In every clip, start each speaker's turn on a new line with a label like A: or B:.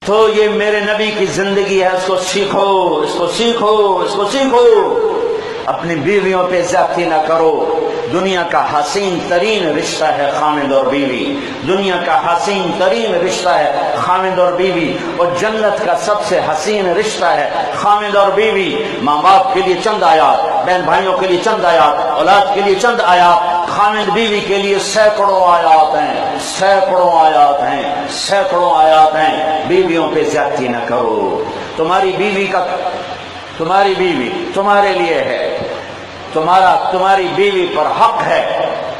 A: تو یہ میرے نبی کی زندگی ہے، اس کو سیکھو، اس کو سیکھو، اس کو سیکھو۔ اپنی بیویوں پہ زیادتی نہ کرو۔ دنیا کا حسین ترین رشتہ ہے خامد اور بیوی، دنیا کا حسین ترین رشتہ ہے خامد اور بیوی، اور جنت کا سب سے حسین رشتہ ہے خامد اور بیوی۔ ماں باپ کے لیے چند آیات، بہن بھائیوں کے لیے چند آیات، اولاد کے لیے چند آیات، خامد بیوی کے لیے سینکڑوں آیات ہیں، سینکڑوں آیات ہیں، سینکڑوں آیات ہیں۔ بیویوں پہ زیادتی نہ کرو۔ تمہاری بیوی تمہارے لیے ہے، تمہاری بیوی پر حق ہے۔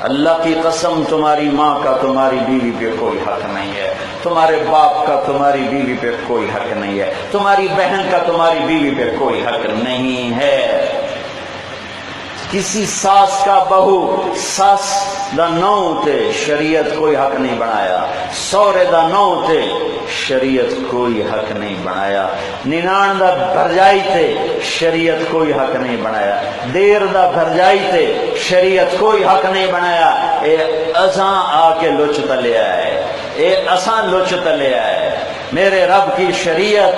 A: اللہ کی قسم تمہاری ماں کا تمہاری بیوی پہ کوئی حق نہیں ہے، تمہارے باپ کا تمہاری بیوی پہ کوئی حق نہیں ہے، تمہاری بہن کا تمہاری بیوی پہ کوئی حق نہیں ہے۔ کسی ساس کا بہو ساس دا نو تے شریعت کوئی حق نہیں بنایا، سورے دا نو تے شریعت کوئی حق نہیں بنایا، ننان دا بھرجائی تے شریعت کوئی حق نہیں بنایا، دیر دا بھرجائی تے شریعت کوئی حق نہیں بنایا۔ اے اساں آ کے لچ تلے آئے، اے اساں لچ تلے آئے۔ میرے رب کی شریعت،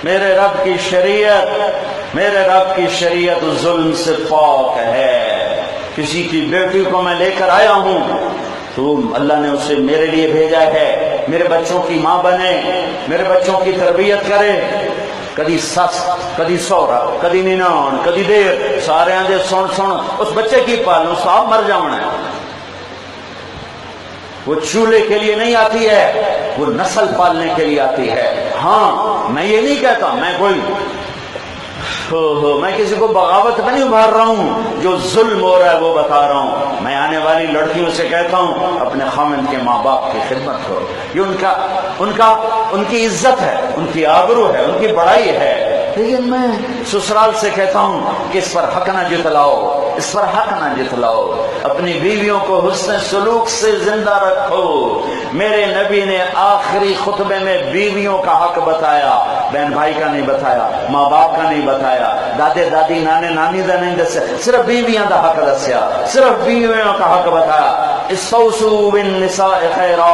A: میرے رب کی شریعت، میرے رب کی شریعت ظلم سے پاک ہے۔ کسی کی بیٹی کو میں لے کر آیا ہوں تو اللہ نے اسے میرے لیے بھیجا ہے، میرے بچوں کی ماں بنے، میرے بچوں کی تربیت کرے۔ کدی سس، کدی سورا، کدی ننان، کدی دیر، سارے آندے سن اس بچے کی پالوں صاحب مر جانا ہے۔ وہ چولہے کے لیے نہیں آتی ہے، وہ نسل پالنے کے لیے آتی ہے۔ ہاں میں یہ نہیں کہتا میں کوئی میں کسی کو بغاوت میں نہیں ابھار رہا ہوں، جو ظلم ہو رہا ہے وہ بتا رہا ہوں۔ میں آنے والی لڑکیوں سے کہتا ہوں اپنے خاوند کے ماں باپ کی خدمت کرو، یہ ان کی عزت ہے، ان کی آبرو ہے، ان کی بڑائی ہے۔ لیکن میں سسرال سے کہتا ہوں کہ اس پر حق نہ جتلاؤ، اس پر حق نہ جتلاؤ۔ اپنی بیویوں کو حسن سلوک سے زندہ رکھو۔ میرے نبی نے آخری خطبے میں بیویوں کا حق بتایا، بہن بھائی کا نہیں بتایا، ماں باپ کا نہیں بتایا، دادے دادی نانے نانی دا نہیں دسیا، صرف بیویاں دا حق دسیا، صرف بیویوں کا حق بتایا۔ استوصوا بالنساء خیرا،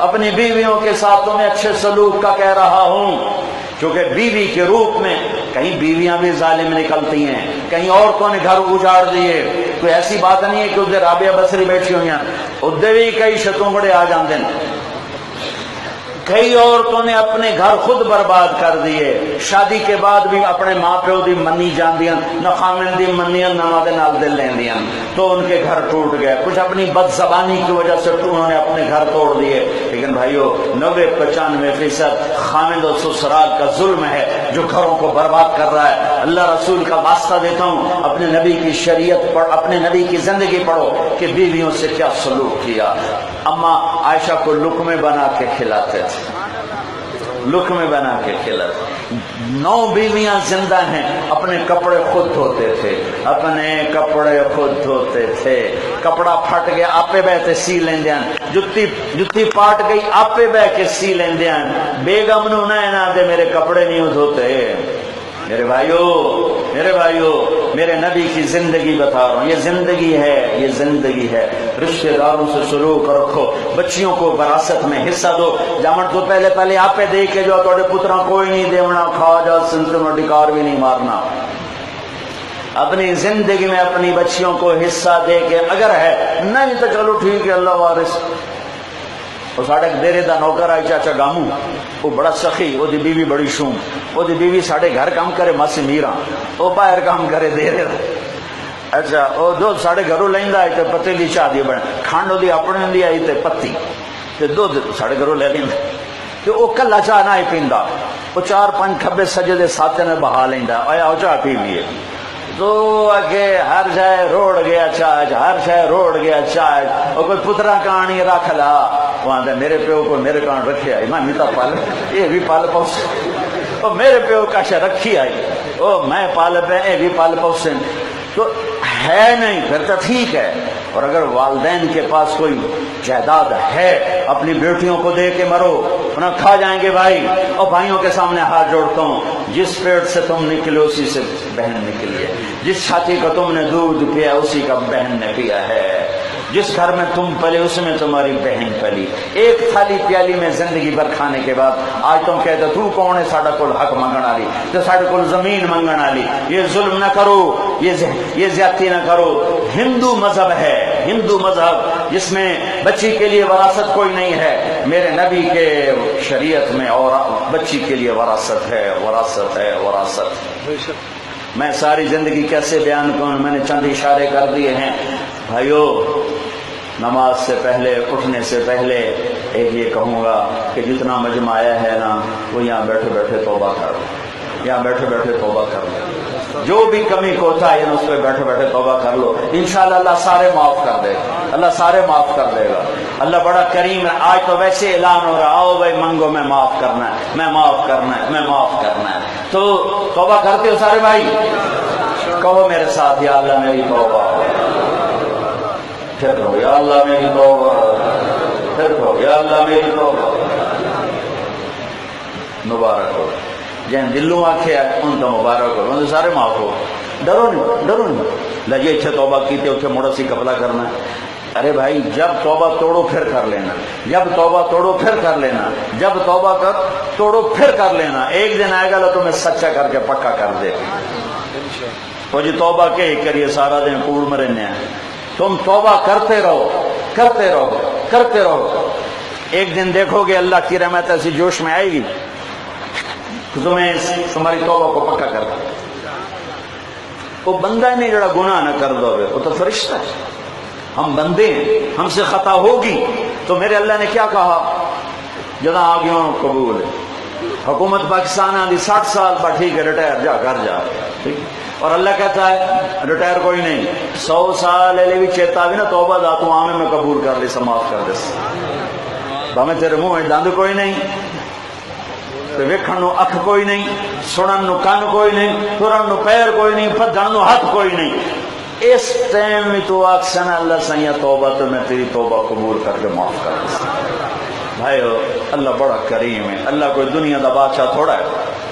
A: اپنی بیویوں کے ساتھ تمہیں اچھے سلوک کا کہہ رہا ہوں، کیونکہ بیوی کے روپ میں کہیں بیویاں بھی ظالم نکلتی ہیں، کہیں عورتوں نے گھر اجاڑ دیے۔ کوئی ایسی بات نہیں ہے کہ ادھر رابعہ بصری بیٹھی ہوئی ہیں، ادھر بھی کئی شتوں بڑے آ جاندے ہیں۔ کئی عورتوں نے اپنے گھر خود برباد کر دیے، شادی کے بعد بھی اپنے ماں پیو دی منی جاندیاں، نہ خامن دی منیاں نہ دے نال دل لیندیاں، تو ان کے گھر ٹوٹ گئے۔ کچھ اپنی بد زبانی کی وجہ سے انہوں نے اپنے گھر توڑ دیے۔ لیکن بھائیو 90-95% خامد و سسرال کا ظلم ہے جو گھروں کو برباد کر رہا ہے۔ اللہ رسول کا واسطہ دیتا ہوں، اپنے نبی کی شریعت پڑھ، اپنے نبی کی زندگی پڑھو کہ بیویوں سے کیا سلوک کیا۔ اماں عائشہ کو لقمے بنا کے کھلاتے تھے، لقمے بنا کے کھلاتے۔ 9 بیویاں زندہ ہیں، اپنے کپڑے خود دھوتے تھے، اپنے کپڑے خود دھوتے تھے۔ کپڑا پھٹ گیا آپے بہ تے سی لیندے ہیں، جتی پاٹ گئی آپے بہ کے سی لیندے ہیں۔ بیگم نو نہ دے میرے کپڑے نہیں دھوتے۔ میرے بھائیو میرے نبی کی زندگی بتا رہا ہوں، یہ زندگی ہے، یہ زندگی ہے۔ رشتہ داروں سے سلوک رکھو، بچیوں کو وراثت میں حصہ دو۔ جامن تو پہلے آپ پہ دے کے جو تھوڑے پترا کوئی نہیں دیونا، کھا جا سنت میں ڈکار بھی نہیں مارنا۔ اپنی زندگی میں اپنی بچیوں کو حصہ دے کے، اگر ہے نہیں تو چلو ٹھیک ہے اللہ وارث۔ اور ساڑھے دیرے دا نوکر آئی چاچا گاموں، وہ بڑا سخی، وہ دی بیوی بڑی شوم، وہ دی بیوی ساڑھے گھر کام کرے ماسی میرا، وہ باہر کام کرے دیرے دا۔ اچھا وہ دودھ ساڑھے گھروں لیندا ہے تے پتیلی چاہ دی بنے، کھانڈ دی اپنے دی آئی تے پتی تے دودھ ساڑھے گھروں لے لیندا تے وہ کلا چاہ نہ ہی پیندا، وہ 4-5 کھبے سجے دے ساتھے نے بہا لیندا، آیا وہ چاہ پی لیے تو اگے ہر جائے روڑ گیا چاج، ہر جائے روڑ گیا چاج۔ اور کوئی پترا کہانی رکھ لا، وہاں دے میرے پیو کو میرے کان رکھے آئی، میں میتا پال یہ بھی پال پوس، اور میرے پیو کا شا رکھی آئی، او میں پال پہ یہ بھی پال پوسن، تو ہے نہیں پھر تو ٹھیک ہے۔ اور اگر والدین کے پاس کوئی جائیداد ہے، اپنی بیٹیوں کو دے کے مرو، انہیں کھا جائیں گے بھائی۔ اور بھائیوں کے سامنے ہاتھ جوڑتا ہوں، جس پیٹ سے تم نکلے اسی سے بہن نکلی ہے، جس چھاتی کا تم نے دودھ پیا اسی کا بہن نے پیا ہے۔ جس گھر میں تم پلے اس میں تمہاری بہن پلی، ایک تھالی پیالی میں زندگی بھر کھانے کے بعد آج تم کہتے تو کون ہے ساڈا کول حق منگن والی، تو ساڈے کول زمین منگن والی، یہ ظلم نہ کرو، یہ زیادتی نہ کرو۔ ہندو مذہب ہے، ہندو مذہب جس میں بچی کے لیے وراثت کوئی نہیں ہے، میرے نبی کے شریعت میں اور بچی کے لیے وراثت ہے، وراثت ہے، وراثت۔ میں ساری زندگی کیسے بیان کروں، میں نے چند اشارے کر دیے ہیں۔ بھائیو، نماز سے پہلے، اٹھنے سے پہلے ایک یہ کہوں گا کہ جتنا مجمع آیا ہے نا، وہ یہاں بیٹھے بیٹھے توبہ کر، یہاں بیٹھے بیٹھے توبہ کر لو، جو بھی کمی کوتا ہے اس پہ بیٹھے بیٹھے توبہ کر لو، انشاءاللہ اللہ سارے معاف کر دے گا، اللہ سارے معاف کر دے گا۔ اللہ بڑا کریم ہے۔ آج تو ویسے اعلان ہو رہا، آؤ بھائی منگو، میں معاف کرنا ہے، میں معاف کرنا ہے، میں معاف کرنا ہے۔ تو توبہ کرتے ہو سارے بھائی؟ کہو میرے ساتھ، یا اللہ میری توبہ، پھر کہو یا اللہ میری توبہ، پھر کہو یا اللہ میری توبہ۔ مبارک ہو جن دلوں آکھے ان تو مبارک ہو، ان سارے معاف ہو۔ ڈرو نہیں، ڈرو نہیں، لگے اچھے توبہ کیتے اتنے مڑا سی کپلا کرنا ہے۔ ارے بھائی، جب توبہ توڑو پھر کر لینا، جب توبہ توڑو پھر کر لینا، جب توبہ کر توڑو پھر کر لینا۔ ایک دن آئے گا تو تمہیں سچا کر کے پکا کر دے۔ وہ جی توبہ کے کریے سارا دن کوڑ میں رہنے ہیں، تم توبہ کرتے رہو، کرتے رہو، کرتے رہو۔ ایک دن دیکھو گے اللہ کی رحمت ایسی جوش میں آئے گی، تمہیں تمہاری توبہ کو پکا کر دے۔ وہ بندہ ہی نہیں جڑا گناہ نہ کر دو، وہ تو فرشتہ ہے۔ ہم بندے ہیں، ہم سے خطا ہوگی تو میرے اللہ نے کیا کہا؟ جدا آگیوں قبول ہے۔ حکومت پاکستان آدھی 60 سال پر ٹھیک ہے، ریٹائر جا گھر جا، ٹھیک۔ اور اللہ کہتا ہے ریٹائر کوئی نہیں، 100 سال لے بھی چیتا بھی نا توبہ دا تو آمیں میں قبول کر لی، سماعت کر دے، بھامے تیرے منہ میں دند کوئی نہیں، ویکھن نو اکھ کوئی نہیں، سنن نو کان کوئی نہیں، ترن نو پیر کوئی نہیں، پھدن نو ہاتھ کوئی نہیں۔ اس ٹائم میں تو آکسنا اللہ سیاں توبہ تو میں تیری توبہ قبول کر کے معاف کر دوں۔ بھائیو، اللہ بڑا کریم ہے۔ اللہ کوئی دنیا دا بادشاہ تھوڑا ہے،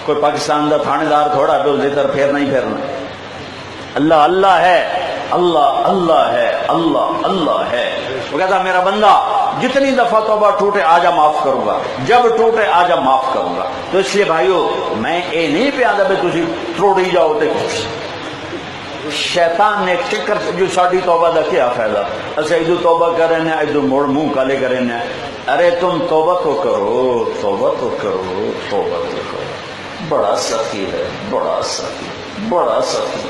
A: کوئی پاکستان دا تھانے دار تھوڑا ہے، اس طرح پھیرنا ہی پھیرنا۔ اللہ اللہ ہے، اللہ اللہ ہے، اللہ اللہ ہے۔ وہ کہتا میرا بندہ جتنی دفعہ توبہ ٹوٹے آجا معاف کروں گا، جب ٹوٹے آجا معاف کروں گا۔ تو اس لیے بھائیو، میں اے نہیں پہ آدھا بے تسی تروڑی جاؤ تے شیطان نے چکر جو ساڑی توبہ دا کیا فائدہ، اسے ادھو توبہ کریں ہیں، ادھو موڑ منہ کالے کریں ہیں۔ ارے تم توبہ تو کرو، توبہ تو کرو، توبہ تو کرو۔ بڑا سخی ہے، بڑا سخی، بڑا سخی۔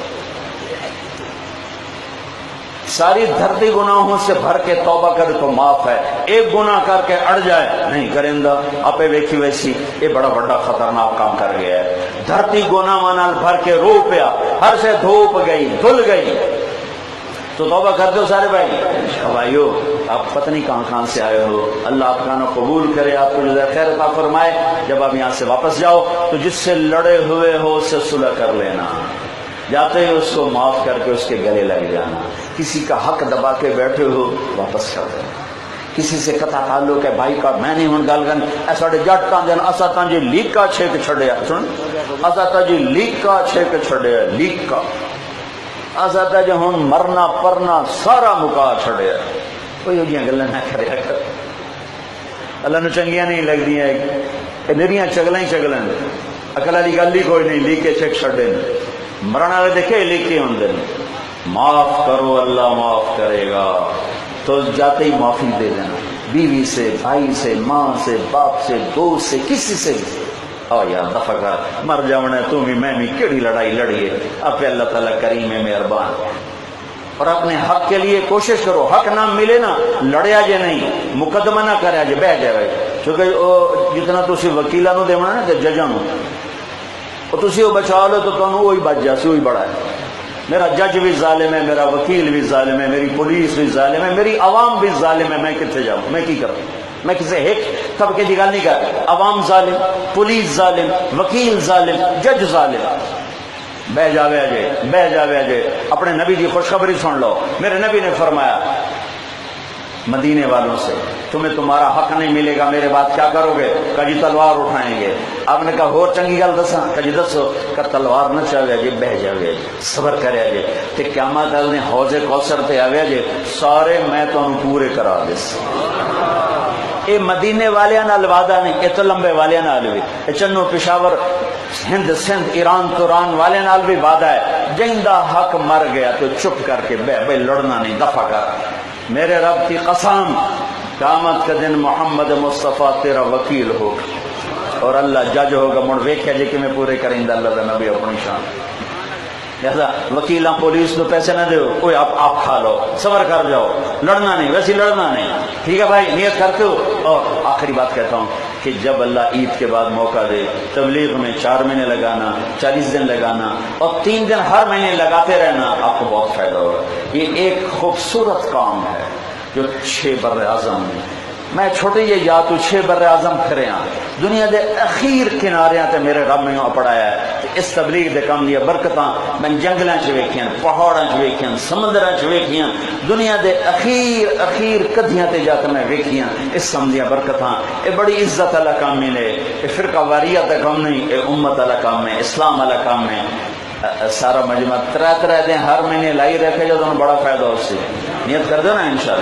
A: ساری دھرتی گناہوں سے بھر کے توبہ کرے تو معاف ہے، ایک گناہ کر کے اڑ جائے نہیں کرندہ اپے ویکھی ویسی، یہ بڑا بڑا خطرناک کام کر گیا ہے۔ دھرتی گناہ نال بھر کے رو پیا، ہر سے دھوپ گئی، دھل گئی۔ تو توبہ کرتے ہو سارے بھائی؟ بھائیو، آپ پتہ نہیں کہاں کہاں سے آئے ہو، اللہ آپ کا نہ قبول کرے، آپ کو جزائے خیر عطا فرمائے۔ جب آپ یہاں سے واپس جاؤ تو جس سے لڑے ہوئے ہو اس سے صلح کر لینا، جاتے ہی اس کو معاف کر کے اس کے گلے لگ جانا۔ کسی کا حق دبا کے بیٹھے ہو واپس کر دینا۔ کسی سے قطع تعلق ہے بھائی کا، میں نہیں ہوں گل کرن ایسا جٹ تاں دین اسا تاں جی لیکا چھک چھڑیا، سن اسا تاں جی لیکا چھک چھڑیا، لیکا اسا تاں جی ہن مرنا پرنا سارا مکا چھڑیا۔ کوئی ہوگیاں گلاں نہ کریا کر، اللہ نو چنگیاں نہیں لگدیاں، اے نریاں چگلاں ہی چگلاں، عقل والی گل ہی کوئی نہیں، لیکے چھک چھڑے مرن والے دیکھے لیکے ہوندے نے۔ معاف کرو، اللہ معاف کرے گا۔ تو جاتے ہی معافی دے دینا، بیوی سے، بھائی سے، ماں سے، باپ سے، دوست سے، کسی سے بھی۔ او یار دفع کر، مر جاونا ہے تم بھی میں بھی، کیڑی لڑائی لڑیے، اب اللہ تعالیٰ کریم ہے، مہربان۔ اور اپنے حق کے لیے کوشش کرو، حق نہ ملے نا لڑیا جے نہیں، مقدمہ نہ کریا جے، بہ جائے۔ کیونکہ جتنا تسی وکیلاں نو دیونا نا تے ججاں نو، اور تسی وہ بچا لو تو تمہیں وہی بچ جاسی، وہی بڑا ہے۔ میرا جج بھی ظالم ہے، میرا وکیل بھی ظالم ہے، میری پولیس بھی ظالم ہے، میری عوام بھی ظالم ہے، میں کتنے جاؤں، میں کی کروں؟ میں کسی ایک طبقے کی گل نہیں کر، عوام ظالم، پولیس ظالم، وکیل ظالم، جج ظالم۔ بہ جاوے اجے، بہ جاوے اجے۔ اپنے نبی کی خوشخبری سن لو، میرے نبی نے فرمایا مدینے والوں سے تمہیں تمہارا حق نہیں ملے گا، میرے بعد کیا کرو گے؟ کہ جی تلوار اٹھائیں گے۔ آپ نے کہا ہو چنگی گل دساں؟ کہ جی دسو؟ کہ تلوار نہ چاہے جی، بہ جاوے جی، صبر کرے جی، تے قیامت والے دن حوض کوثر تے آوے جی، سارے میں تانوں پورے کرا دس۔ اے مدینے والیاں نال وعدہ نہیں، اے تو لمبے والیاں نال بھی، اے چنو پشاور ہند سندھ ایران توران والے نال بھی وعدہ ہے، جہندا حق مر گیا تو چپ کر کے بہ بھائی لڑنا نہیں، دفع کر۔ میرے رب کی قسم قیامت کا دن محمد مصطفیٰ تیرا وکیل ہوگا اور اللہ جج ہوگا، مڑ ویکھیا جی کہ میں پورے کریں دا اللہ دا نبی اپنی شان۔ لہذا وکیلاں پولیس کو پیسے نہ دیو، کوئی آپ کھا لو، صبر کر جاؤ، لڑنا نہیں، ویسے لڑنا نہیں، ٹھیک ہے بھائی، نیت کرتے ہو۔ اور آخری بات کہتا ہوں کہ جب اللہ عید کے بعد موقع دے، تبلیغ میں 4 مہینے لگانا، 40 دن لگانا اور 3 دن ہر مہینے لگاتے رہنا، آپ کو بہت فائدہ ہوگا۔ یہ ایک خوبصورت کام ہے جو 6 بر اعظم میں چھوٹے یہ یا تو 6 بر اعظم پھرے ہاں دنیا دے اخیر کناریاں تے میرے رب میں پڑھایا ہے۔ اس تبلیغ دے کام دی برکتاں میں جنگلاں چ ویکھیاں، پہاڑاں چ ویکھیاں، سمندراں چ ویکھیاں، دنیا دے اخیر کدیاں تے جا کے میں ویکھیاں اس سمندیاں برکتاں۔ اے بڑی عزت والا کام ہے، اے فرقہ واریت دا کام نہیں، اے امت والا کام ہے، اسلام والا کام ہے۔ سارا مجمع 3 دن ہر مہینے لائی رکھے جو تمہیں بڑا فائدہ ہو سی، نیت کر دو نا انشاءاللہ۔